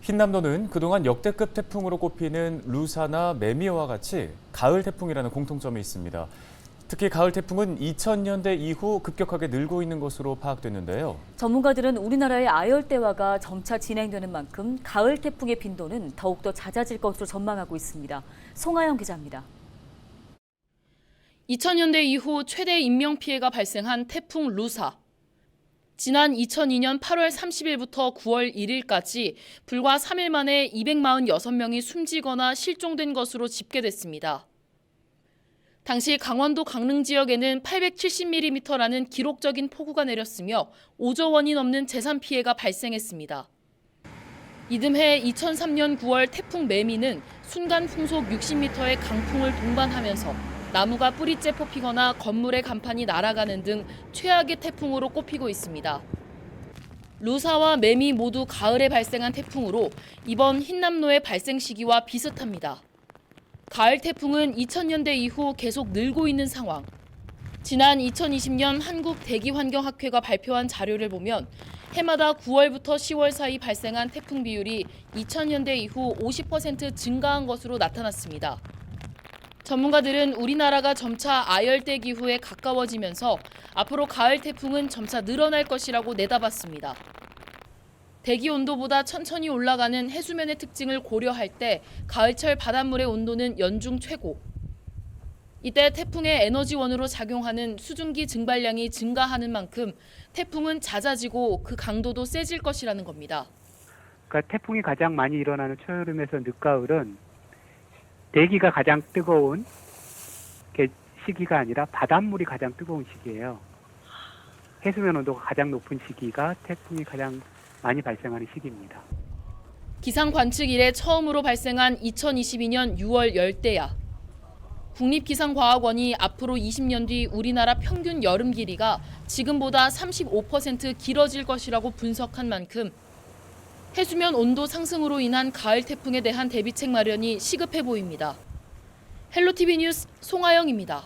흰남노는 그동안 역대급 태풍으로 꼽히는 루사나 매미와 같이 가을 태풍이라는 공통점이 있습니다. 특히 가을 태풍은 2000년대 이후 급격하게 늘고 있는 것으로 파악됐는데요. 전문가들은 우리나라의 아열대화가 점차 진행되는 만큼 가을 태풍의 빈도는 더욱더 잦아질 것으로 전망하고 있습니다. 송하영 기자입니다. 2000년대 이후 최대 인명피해가 발생한 태풍 루사. 지난 2002년 8월 30일부터 9월 1일까지 불과 3일 만에 246명이 숨지거나 실종된 것으로 집계됐습니다. 당시 강원도 강릉 지역에는 870mm라는 기록적인 폭우가 내렸으며 5조 원이 넘는 재산 피해가 발생했습니다. 이듬해 2003년 9월 태풍 매미는 순간 풍속 60m의 강풍을 동반하면서 나무가 뿌리째 뽑히거나 건물의 간판이 날아가는 등 최악의 태풍으로 꼽히고 있습니다. 루사와 매미 모두 가을에 발생한 태풍으로 이번 흰남노의 발생 시기와 비슷합니다. 가을 태풍은 2000년대 이후 계속 늘고 있는 상황. 지난 2020년 한국대기환경학회가 발표한 자료를 보면 해마다 9월부터 10월 사이 발생한 태풍 비율이 2000년대 이후 50% 증가한 것으로 나타났습니다. 전문가들은 우리나라가 점차 아열대 기후에 가까워지면서 앞으로 가을 태풍은 점차 늘어날 것이라고 내다봤습니다. 대기 온도보다 천천히 올라가는 해수면의 특징을 고려할 때 가을철 바닷물의 온도는 연중 최고. 이때 태풍의 에너지원으로 작용하는 수증기 증발량이 증가하는 만큼 태풍은 잦아지고 그 강도도 세질 것이라는 겁니다. 그러니까 태풍이 가장 많이 일어나는 초여름에서 늦가을은 대기가 가장 뜨거운 시기가 아니라 바닷물이 가장 뜨거운 시기예요. 해수면 온도가 가장 높은 시기가 태풍이 가장 많이 발생하는 시기입니다. 기상 관측 이래 처음으로 발생한 2022년 6월 열대야. 국립기상과학원이 앞으로 20년 뒤 우리나라 평균 여름 길이가 지금보다 35% 길어질 것이라고 분석한 만큼 해수면 온도 상승으로 인한 가을 태풍에 대한 대비책 마련이 시급해 보입니다. 헬로티비 뉴스 송하영입니다.